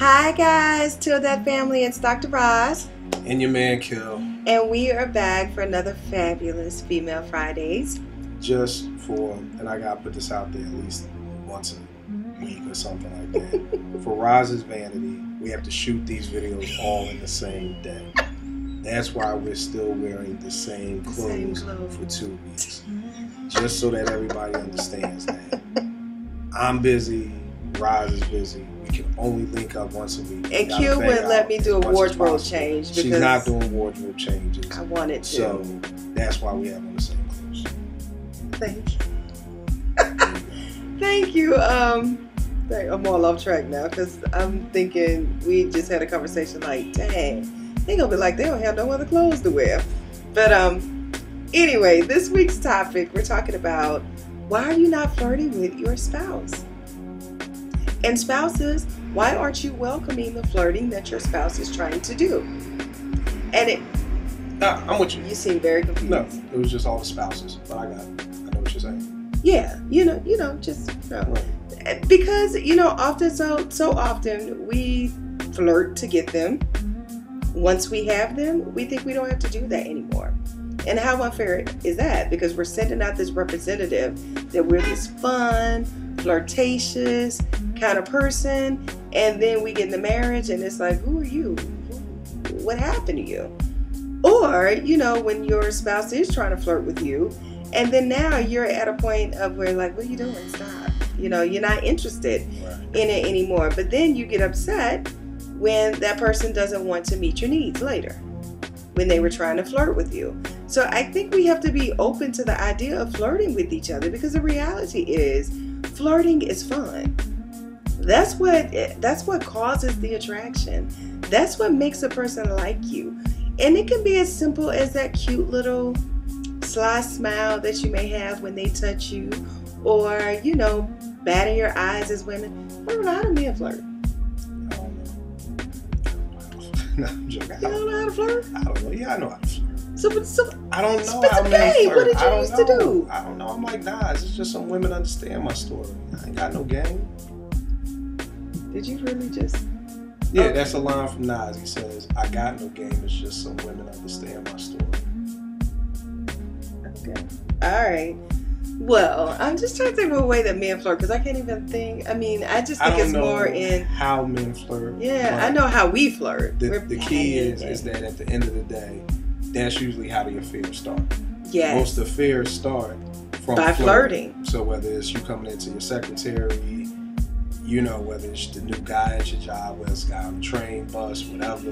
Hi guys, Till That Family, it's Dr. Roz. And your man Kill. And we are back for another fabulous Female Fridays. Just for, and I gotta put this out there at least once a week or something like that. For Roz's vanity, we have to shoot these videos all in the same day. That's why we're still wearing the same clothes for 2 weeks. Just so that everybody understands that. I'm busy, Roz is busy. We can only link up once a week. And Q wouldn't let me do a wardrobe change because she's not doing wardrobe changes. I wanted to. So that's why we have on the same clothes. Thank you. Thank you. I'm all off track now because I'm thinking we just had a conversation like, dang, they gonna be like they don't have no other clothes to wear. But anyway, this week's topic, we're talking about why are you not flirting with your spouse? And spouses, why aren't you welcoming the flirting that your spouse is trying to do? And I'm with you. You seem very confused. No, it was just all the spouses, but I know what you're saying. Yeah, just right. Because often so often we flirt to get them. Once we have them, we think we don't have to do that anymore. And how unfair is that? Because we're sending out this representative that we're this fun, flirtatious kind of person, and then we get in the marriage and it's like, who are you? What happened to you? Or, when your spouse is trying to flirt with you, and then now you're at a point of where like, what are you doing? Stop. You're not interested in it anymore. But then you get upset when that person doesn't want to meet your needs later, when they were trying to flirt with you. So I think we have to be open to the idea of flirting with each other, because the reality is flirting is fun. That's what causes the attraction. That's what makes a person like you. And it can be as simple as that cute little sly smile that you may have when they touch you, or batting your eyes as women. I don't know how to men flirt. No, I'm joking. You don't know how to flirt? I don't know. Yeah, I know how to flirt. So I don't know how men flirt. What did you used to do? I don't know. I'm like, nah, it's just some women understand my story. I ain't got no game. Did you really just... Yeah, okay. That's a line from Nas. He says, I got no game, it's just some women understand my story. Okay. All right. Well, I'm just trying to think of a way that men flirt, because I can't even think. I mean, I just think it's more in... how men flirt. Yeah, I know how we flirt. The key is that at the end of the day, that's usually how the affairs start. Yes. Most affairs start from by flirting. So whether it's you coming into your secretary, whether it's the new guy at your job, whether it's a guy on the train, bus, whatever,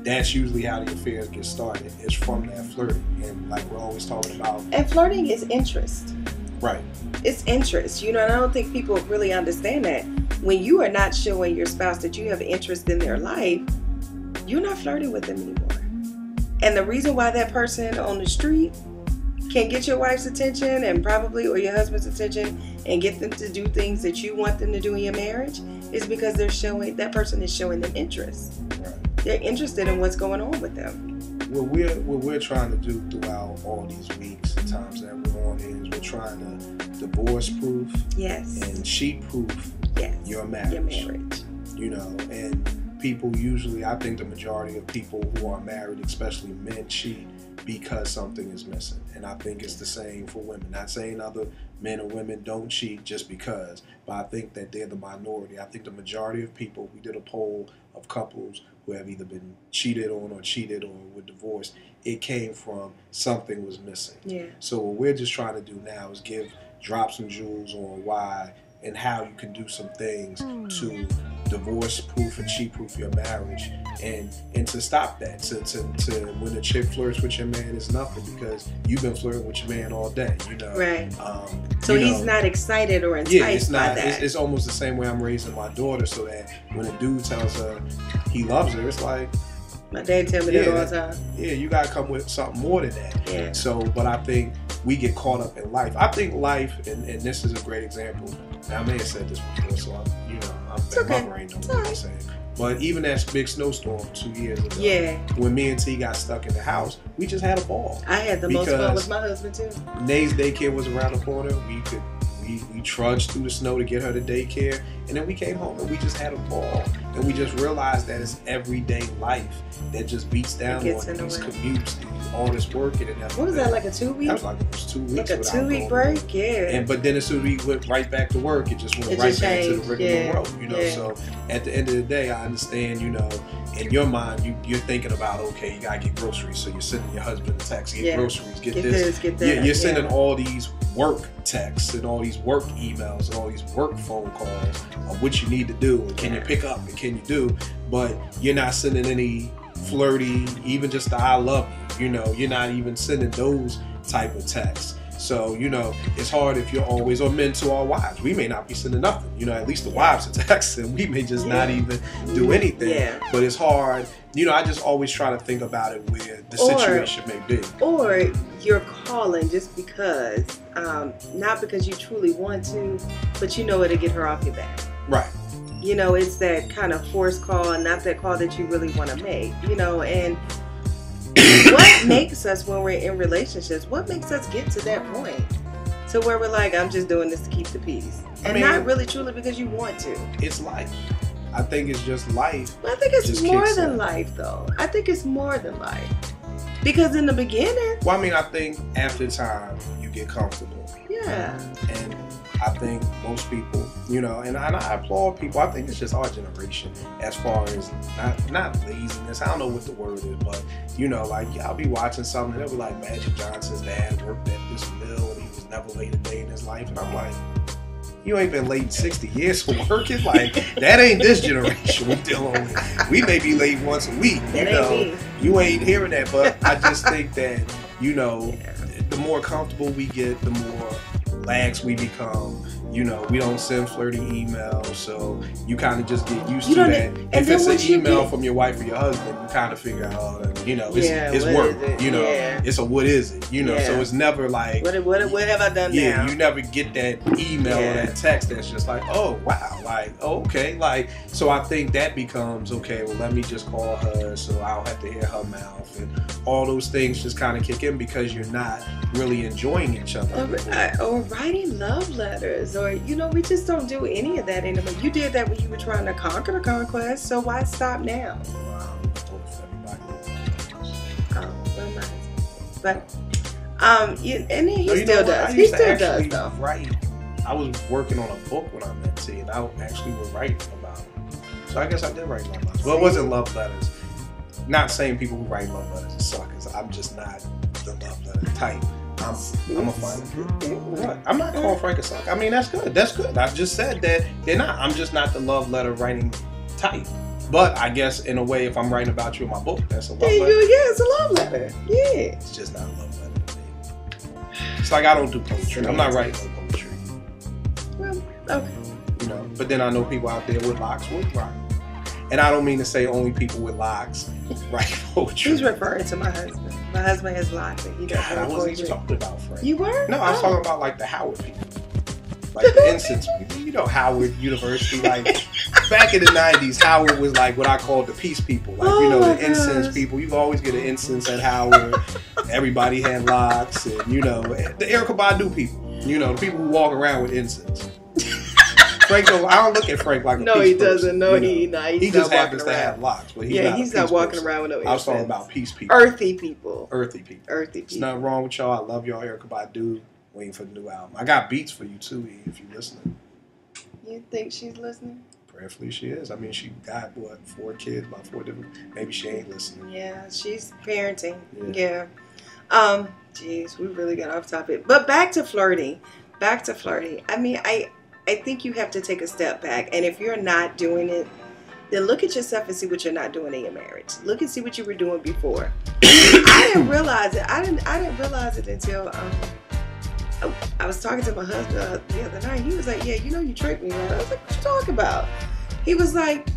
that's usually how the affairs get started. It's from that flirting. And like we're always talking about. And flirting is interest. Right. It's interest. And I don't think people really understand that. When you are not showing your spouse that you have interest in their life, you're not flirting with them anymore. And the reason why that person on the street can get your wife's attention and or your husband's attention and get them to do things that you want them to do in your marriage is because that person is showing them interest. Right. They're interested in what's going on with them. What we're trying to do throughout all these weeks and times that we're on is we're trying to divorce-proof and cheat-proof your marriage. And people usually, I think the majority of people who are married, especially men, cheat because something is missing. And I think it's the same for women. Not saying other men or women don't cheat just because, but I think that they're the minority. I think the majority of people, we did a poll of couples who have either been cheated on or were divorced, it came from something was missing. Yeah. So what we're just trying to do now is drop some jewels on why and how you can do some things to divorce-proof and cheat-proof your marriage, and to stop that. To when a chick flirts with your man is nothing because you've been flirting with your man all day. Right. So he's not excited or enticed it's not, by that. It's almost the same way I'm raising my daughter, so that when a dude tells her he loves her, it's like, my dad tell me that all the time. Yeah, you gotta come with something more than that. Yeah. So, but I think we get caught up in life. I think life, and this is a great example. Now, I may have said this before, so my brain don't know what I'm saying. But even that big snowstorm 2 years ago, when me and T got stuck in the house, we just had a ball. I had the most fun with my husband too. Nate's daycare was around the corner. We could We trudged through the snow to get her to daycare, and then we came home and we just had a ball. And we just realized that it's everyday life that just beats down on these commutes, all this work and everything. What was that, like a 2 week? That was like it was 2 weeks. Like a 2 week break, yeah. But then as soon as we went right back to work, it just went right back to the regular road, you know. Yeah. So at the end of the day, I understand, you know, in your mind, you're thinking about, okay, you gotta get groceries, so you're sending your husband a text, get groceries, get this, get that. You're sending all these work texts and all these work emails and all these work phone calls of what you need to do and can you pick up and can you do, but you're not sending any flirty, even just the I love you, you know, you're not even sending those type of texts. So, you know, it's hard if you're always, or men to our wives, we may not be sending nothing, you know, at least the wives are texting, we may just not even do anything, but it's hard, you know. I just always try to think about it where the situation may be. Or you're calling just because, not because you truly want to, but you know it'll get her off your back. Right. You know, it's that kind of forced call and not that call that you really want to make, you know, and what makes us, when we're in relationships, what makes us get to that point? So where we're like, I'm just doing this to keep the peace. And not really truly because you want to. It's life. I think it's just life. I think it's more than life, though. I think it's more than life. Because in the beginning... Well, I mean, I think after time, you get comfortable. Yeah. And I think most people, you know, and I applaud people. I think it's just our generation as far as not laziness. I don't know what the word is, but, you know, like, I'll be watching something and they'll be like, Magic Johnson's dad worked at this mill and he was never late a day in his life. And I'm like, you ain't been late 60 years for working? Like, that ain't this generation we dealing with. We may be late once a week, you know. You ain't hearing that, but I just think that, you know, the more comfortable we get, the more lax we become. You know, we don't send flirty emails, so you kind of just get used to that. If it's an email from your wife or your husband, you kind of figure out, oh, you know, it's work. You know, it's a what is it? You know, so it's never like, what have I done now? Yeah, you never get that email or that text that's just like, oh, wow, like, oh, okay. Like, so I think that becomes, okay, well, let me just call her so I don't have to hear her mouth. And all those things just kind of kick in because you're not really enjoying each other. Or writing love letters. Or, you know, we just don't do any of that anymore. You did that when you were trying to conquer the conquest, so why stop now? But, and he still does. He still does, though. Write. I was working on a book when I met T, and I actually was writing about it. So I guess I did write love letters. Well, it wasn't love letters. Not saying people who write love letters are suckers. I'm just not the love letter type. I'm a find what? I'm not calling Frank a sucker. I mean, that's good. That's good. I just said that they're not. I'm just not the love letter writing type. But I guess in a way, if I'm writing about you in my book, that's a love letter. Yeah, it's a love letter. Yeah. It's just not a love letter to me. It's like I don't do poetry. I'm not writing no poetry. Well, okay. You know, but then I know people out there with locks would write. And I don't mean to say only people with locks write poetry. He's referring to my husband. My husband has locks and he does I wasn't even talking about Frank. You were? No, I was talking about like the Howard people. Like the incense people. You know, Howard University. Like back in the 90s, Howard was like what I call the peace people. Like, you know, the incense people. You always get an incense at Howard. Everybody had locks. And, you know, the Erykah Badu people. You know, the people who walk around with incense. Frank, I don't look at Frank like a no, he doesn't. No, you know? He just happens to have locks, but he's not walking around with no incense. I was talking about peace people, earthy people. There's nothing wrong with y'all. I love y'all, Erykah Badu. Waiting for the new album. I got beats for you too, if you're listening. You think she's listening? Prayerfully, she is. I mean, she got 4 kids, about 4 different. Maybe she ain't listening. Yeah, she's parenting. Yeah. Geez, we really got off topic. But back to flirting. I mean, I think you have to take a step back, and if you're not doing it, then look at yourself and see what you're not doing in your marriage. Look and see what you were doing before. I didn't realize it. I didn't realize it until I was talking to my husband the other night. He was like, "Yeah, you know you tricked me, right?" I was like, "What you talking about?" He was like,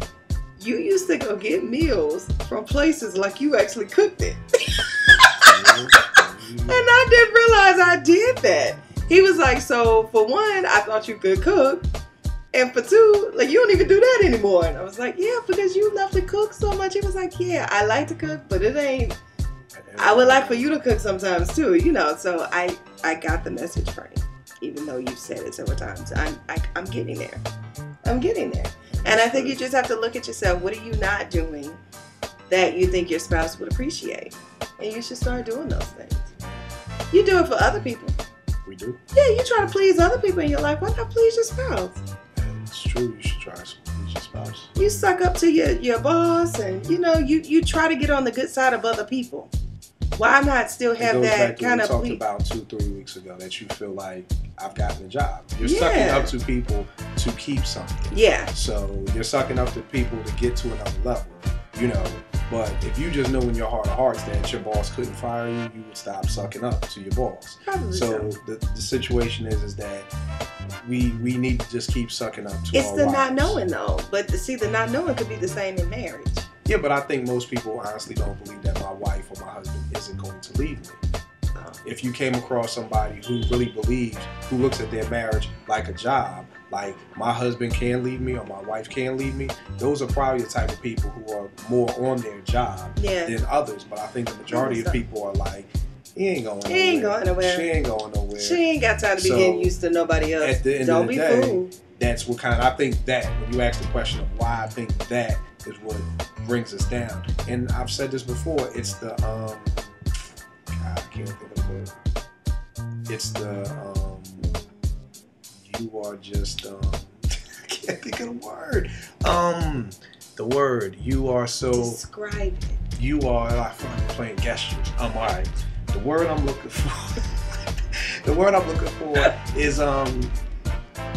"You used to go get meals from places like you actually cooked it," and I didn't realize I did that. He was like, so for one, I thought you could cook. And for two, like, you don't even do that anymore. And I was like, yeah, because you love to cook so much. He was like, yeah, I like to cook, but it ain't. I would like for you to cook sometimes too, you know. So I got the message from him. even though you've said it several times. I'm getting there. I'm getting there. And I think you just have to look at yourself. What are you not doing that you think your spouse would appreciate? And you should start doing those things. You do it for other people. We do? Yeah, you try to please other people in your life. Why not please your spouse? It's true. You should try to please your spouse. You suck up to your boss, and you try to get on the good side of other people. Why not still have that kind of? We talked about 2-3 weeks ago that you feel like I've gotten a job. You're sucking up to people to keep something. Yeah. So you're sucking up to people to get to another level. But if you just know in your heart of hearts that your boss couldn't fire you, you would stop sucking up to your boss. Probably so. The situation is that we need to just keep sucking up to our wives. It's the not knowing though. But the not knowing could be the same in marriage. Yeah, but I think most people honestly don't believe that my wife or my husband isn't going to leave me. If you came across somebody who really believes, who looks at their marriage like a job, like my husband can't leave me or my wife can't leave me, those are probably the type of people who are more on their job than others. But I think the majority of people are like, he ain't going nowhere. She ain't going nowhere. She ain't got time to be getting used to nobody else. At the end of the day, that's what I think that, when you ask the question of why I think that is what brings us down. And I've said this before, it's the, I can't think of the word. It's the, you are just, I can't think of the word. The word, you are so. Describe it. You are, I'm playing gestures. All right. The word I'm looking for, is,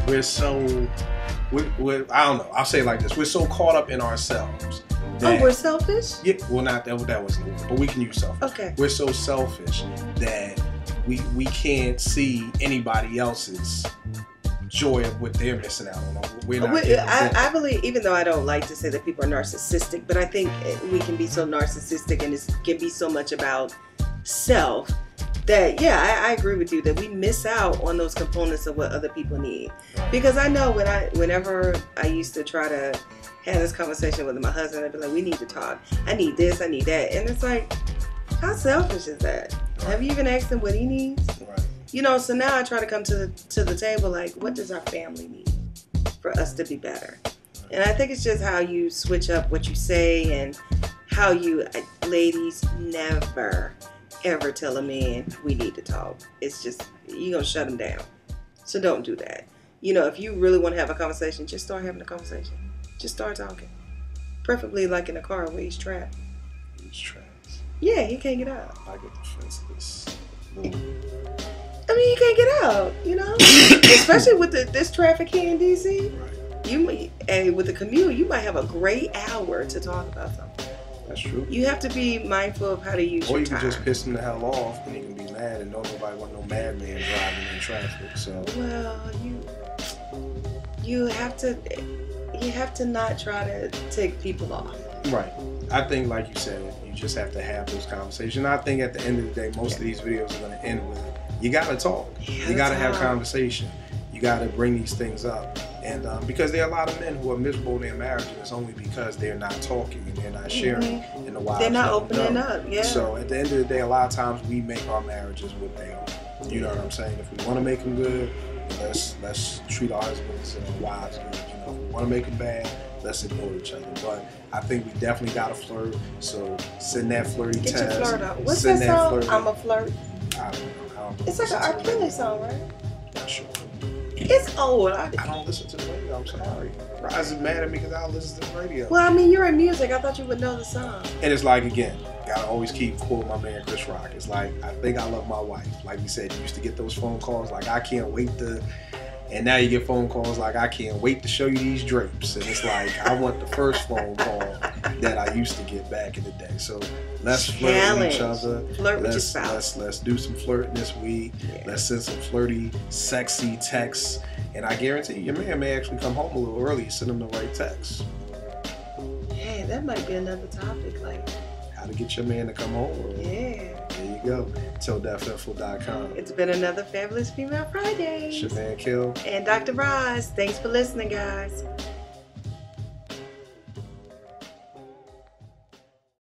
we're so, we're, I don't know, I'll say it like this. We're so caught up in ourselves. We're selfish? Yeah, well, not that wasn't the word, but we can use selfish. Okay. We're so selfish that we can't see anybody else's joy of what they're missing out on. I believe, even though I don't like to say that people are narcissistic, but I think we can be so narcissistic and it can be so much about self that, I agree with you that we miss out on those components of what other people need. Because I know whenever I used to try to have this conversation with my husband, I'd be like, we need to talk. I need this, I need that. And it's like, how selfish is that? Have you even asked him what he needs? Right. So now I try to come to the table like, what does our family need for us to be better? And I think it's just how you switch up what you say and how you, ladies, never, ever tell a man we need to talk. It's just, you're going to shut him down. So don't do that. If you really want to have a conversation, just start having a conversation. Just start talking. Preferably like in a car where he's trapped. He's trapped. Yeah, he can't get out. I get defenseless. He can't get out, Especially with this traffic here in D.C. Right. With the commute, you might have a great hour to talk about something. That's true. You have to be mindful of how to use your time. Or you can just piss him the hell off and he can be mad and nobody want no madman driving in traffic. So. Well, you have to not try to take people off. Right. I think, like you said, you just have to have those conversations. I think at the end of the day, most of these videos are going to end with, you got to talk. You got to have conversation. You got to bring these things up. And because there are a lot of men who are miserable in their marriage, and it's only because they're not talking and they're not sharing, and the wives they're not opening up. Yeah. So at the end of the day, a lot of times we make our marriages what they are. You know what I'm saying? If we want to make them good, let's treat our husbands and our wives good. If we want to make them bad, let's ignore each other. But I think we definitely got to flirt. So send that flirty text. Get your flirt out. What's that song? I'm a flirt. I don't know. It's like an R. Kelly song, right? Not sure. It's old. I don't listen to the radio. I'm sorry. Rise is mad at me because I don't listen to the radio. Well, you're in music. I thought you would know the song. And it's like, again, gotta always keep quoting my man Chris Rock. It's like, I think I love my wife. Like we said, you used to get those phone calls like, I can't wait to... And now you get phone calls like, I can't wait to show you these drapes. And it's like, I want the first phone call that I used to get back in the day. So let's flirt with each other. Flirt with your spouse. Let's do some flirting this week. Yeah. Let's send some flirty, sexy texts. And I guarantee you, your man may actually come home a little early. Send him the right text. Hey, that might be another topic. Like, how to get your man to come home early. Yeah. There you go. TillDeafInfo.com. It's been another Fabulous Female Friday. It's your man Kill. And Dr. Roz. Thanks for listening, guys.